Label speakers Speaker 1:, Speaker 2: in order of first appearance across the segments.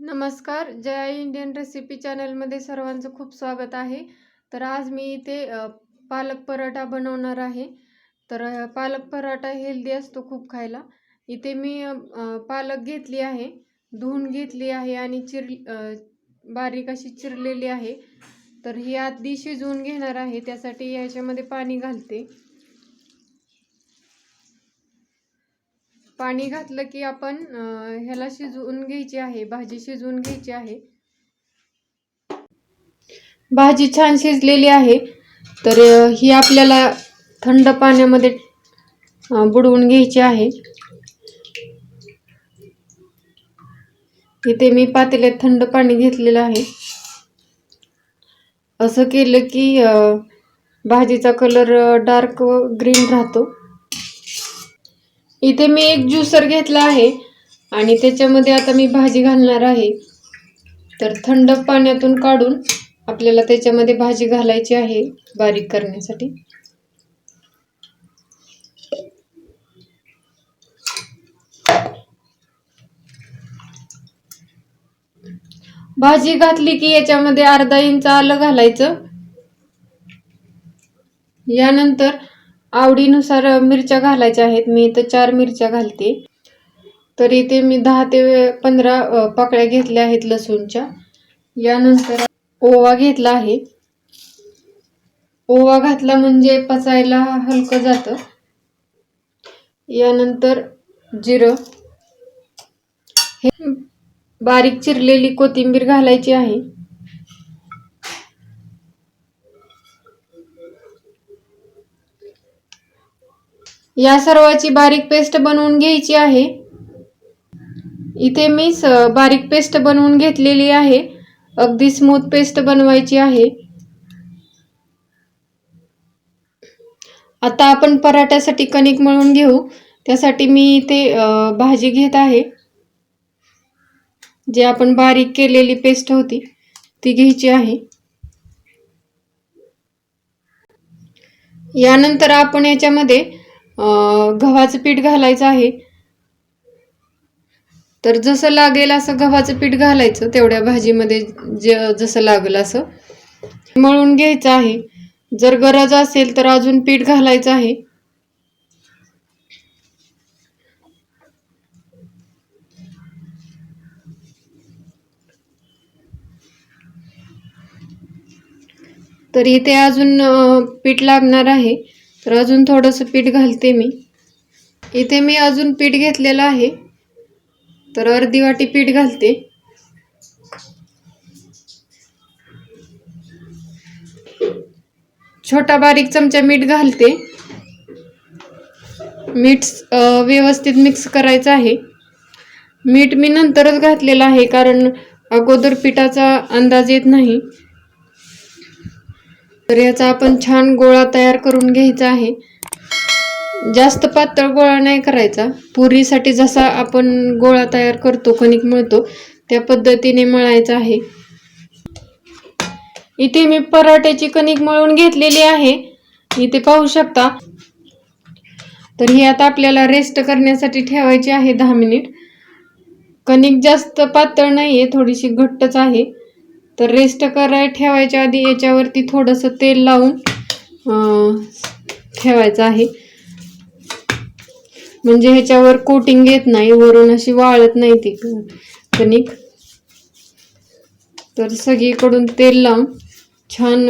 Speaker 1: नमस्कार, Jaya Indian recipe चॅनलमध्ये सर्वांचं खूप स्वागत आहे. तर आज मी इथे पालक पराठा बनवणार आहे. तर पालक पराठा हेल्दी असतो खूप खायला. इथे मी पालक घेतली आहे, धुवून घेतली आहे आणि बारीक अशी चिरलेली आहे. तर ही आधी शिजवून घेणार आहे, त्यासाठी याच्यामध्ये पाणी घालते. पाणी घातलं की आपण ह्याला शिजवून घ्यायची आहे, भाजी शिजवून घ्यायची आहे. भाजी छान शिजलेली आहे. तर ही आपल्याला थंड पाण्यामध्ये बुडवून घ्यायची आहे. इथे मी पातेल्यात थंड पाणी घेतलेलं आहे. असं केलं की भाजीचा कलर डार्क ग्रीन राहतो. इथे मी एक ज्युसर घेतला आहे आणि त्याच्यामध्ये आता मी भाजी घालणार आहे. तर थंड पाण्यातून काढून आपल्याला त्याच्यामध्ये भाजी घालायची आहे बारीक करण्यासाठी. भाजी घातली की याच्यामध्ये अर्धा इंच आलं घालायचं. यानंतर आवडीनुसार मिरच्या घालायच्या आहेत. मी इथं 4 मिरच्या घालते. तर इथे मी 10 ते 15 पाकळ्या घेतल्या आहेत लसूणच्या. यानंतर ओवा घेतला आहे. ओवा घातला म्हणजे पचायला हलकं जातं. यानंतर जिरं, हे बारीक चिरलेली कोथिंबीर घालायची आहे. या सर्वाची बारीक पेस्ट बनवून घ्यायची आहे. इथे मी बारीक पेस्ट बनवून घेतलेली आहे. अगदी स्मूथ पेस्ट बनवायची आहे. आता आपण पराठ्यासाठी कणिक मळून घेऊ. त्यासाठी मी इथे भाजी घेत आहे. जे आपण बारीक केलेली पेस्ट होती ती घ्यायची आहे. यानंतर आपण याच्यामध्ये गव्हाचं पीठ घालायचं आहे. तर जसं लागेल असं गव्हाचं पीठ घालायचं, तेवढ्या भाजीमध्ये जसं लागेल असं मळून घ्यायचं आहे. जर गरज असेल तर अजून पीठ घालायचं आहे. तर इथे अजून पीठ लागणार आहे, तर अजून थोडंसं पीठ घालते मी. इथे मी अजून पीठ घेतलेलं आहे, तर अर्धी वाटी पीठ घालते. छोटा बारीक चमचा मीठ घालते. मीठ व्यवस्थित मिक्स करायचं आहे. मीठ मी नंतरच घातलेलं आहे, कारण अगोदर पिठाचा अंदाज येत नाही. तर याचा आपण छान गोळा तयार करून घ्यायचा आहे. जास्त पातळ गोळा नाही करायचा. पुरीसाठी जसा आपण गोळा तयार करतो, कणिक मळतो, त्या पद्धतीने मळायचा आहे. इथे मी पराठ्याची कणिक मळून घेतलेली आहे, इथे पाहू शकता. तर ही आता आपल्याला रेस्ट करण्यासाठी ठेवायची आहे 10 मिनिट. कणिक जास्त पातळ नाहीये, थोडीशी घट्टच आहे. तर रेस्ट करायला ठेवायच्या आधी याच्यावरती थोडंसं तेल लावून ठेवायचं आहे, म्हणजे ह्याच्यावर कोटिंग येत नाही, वरून अशी वाळत नाही ती कणिक. तर सगळीकडून तेल लावून छान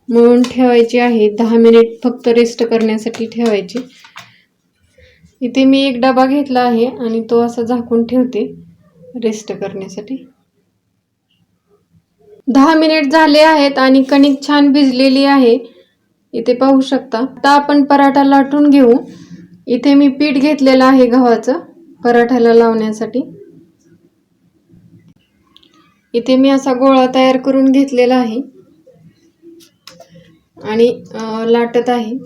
Speaker 1: मळून ठेवायची आहे. 10 मिनिट फक्त रेस्ट करण्यासाठी ठेवायची. इथे मी एक डबा घेतला आहे आणि तो असा झाकून ठेवते रेस्ट करण्यासाठी. 10 मिनिट झाले आहेत आणि कणिक छान भिजलेली आहे, इथे पाहू शकता. आता आपण पराठा लाटून घेऊ. इथे मी पीठ घेतलेलं आहे गव्हाचं पराठ्याला लावण्यासाठी. इथे मी असा गोळा तयार करून घेतलेला आहे आणि लाटत आहे.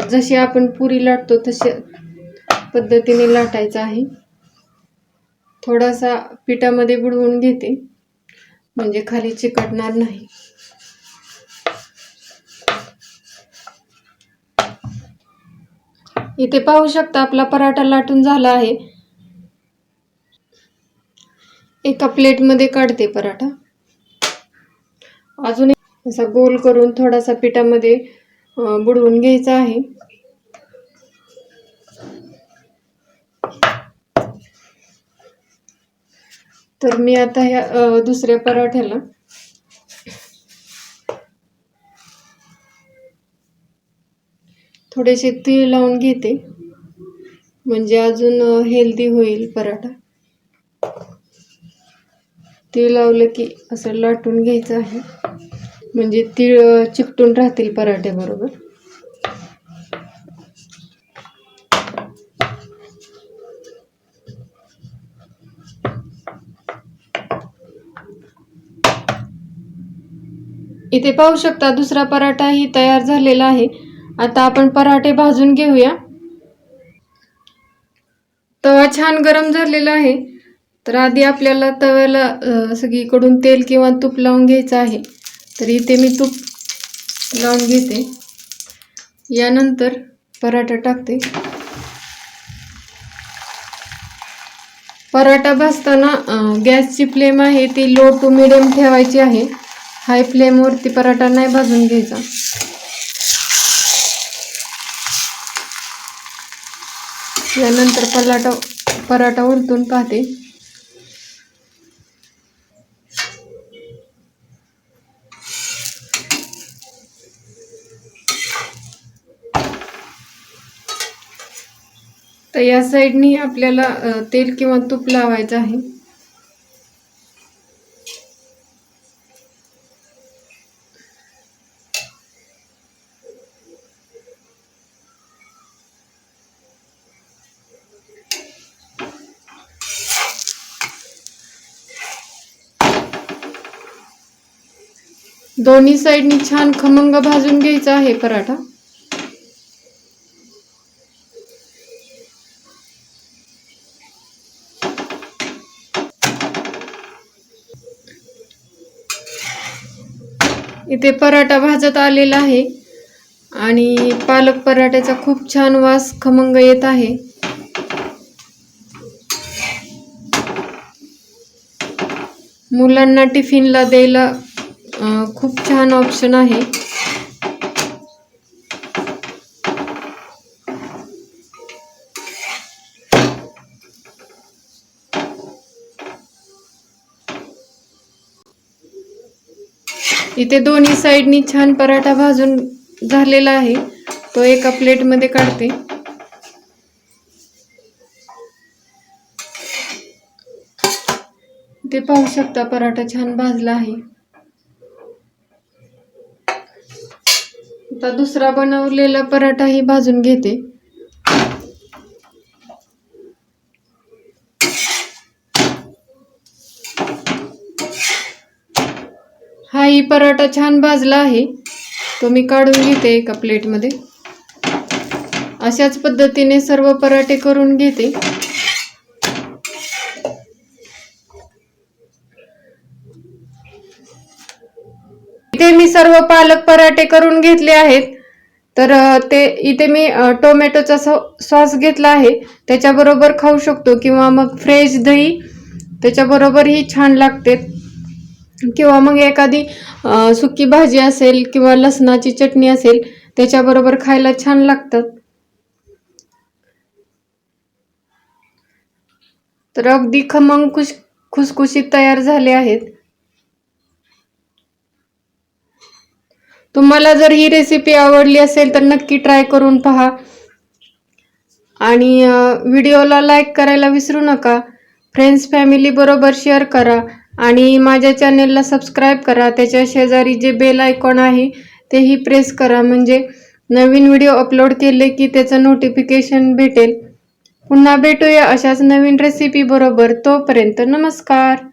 Speaker 1: जशी आपण पुरी लाटतो तशा पद्धतीने लाटायचं आहे. थोडासा पिठामध्ये बुडवून घेते, म्हणजे खाली चिकटणार नाही. इथे पाहू शकता आपला पराठा लाटून झाला आहे. एका प्लेटमध्ये काढते पराठा. अजून असा गोल करून थोडासा पिठामध्ये बुडवून घ्यायचा आहे. तर मी आता ह्या दुसऱ्या पराठ्याला थोडेसे तीळ लावून घेते, म्हणजे अजून हेल्दी होईल पराठा. तीळ लावलं की असं लाटून घ्यायचं आहे, म्हणजे तीळ चिकटून राहतील पराठ्याबरोबर. इथे पाहू शकता दुसरा पराठाही तयार झालेला आहे. आता आपण पराठे भाजून घेऊया. तवा छान गरम झालेला आहे. तर आधी आपल्याला तव्याला सगळीकडून तेल किंवा तूप लावून घ्यायचं आहे. तर इथे मी तूप लावून घेते. यानंतर पराठा टाकते. पराठा भाजताना गॅसची फ्लेम आहे ती लो टू मिडियम ठेवायची आहे. हाय फ्लेमवरती पराठा नाही भाजून घ्यायचा. यानंतर पराठा उलटून पाहते. तर या साईडनी आपल्याला तेल किंवा तूप लावायचं आहे. दोन्ही साईडनी छान खमंग भाजून घ्यायचा आहे पराठा. इथे पराठा भाजत आलेला आहे आणि पालक पराठ्याचा खूप छान वास खमंग येत आहे. मुलांना टिफिनला द्यायला खूप छान ऑप्शन आहे. इथे दोन्ही साईडनी छान पराठा भाजून झालेला आहे. तो एका प्लेटमध्ये काढते. इथे पाहू शकता पराठा छान भाजला आहे. आता दुसरा बनवलेला पराठाही भाजून घेते. हाही पराठा छान भाजला आहे. तो मी काढून घेते एका प्लेटमध्ये. अशाच पद्धतीने सर्व पराठे करून घेते. इथे मी सर्व पालक पराठे करून घेतले आहेत. तर इथे मी टोमॅटोचा सॉस घेतला आहे. त्याच्याबरोबर खाऊ शकतो किंवा मग फ्रेश दही त्याच्याबरोबरही छान लागते, किंवा मग एखादी सुकी भाजी असेल किंवा लसणाची चटणी असेल त्याच्याबरोबर खायला छान लागतात. तर अगदी खमंग खुसखुशीत तयार झाले आहेत. तुम्हाला जर ही रेसिपी आवडली असेल तर नक्की ट्राय करून पहा आणि व्हिडिओला लाईक करायला विसरू नका. फ्रेंड्स फॅमिली बरोबर शेअर करा आणि माझ्या चॅनेलला सबस्क्राईब करा. त्याच्या शेजारी जे बेल आयकॉन आहे तेही प्रेस करा, म्हणजे नवीन व्हिडिओ अपलोड केले की त्याचं नोटिफिकेशन भेटेल. पुन्हा भेटूया अशाच नवीन रेसिपी बरोबर. तोपर्यंत नमस्कार.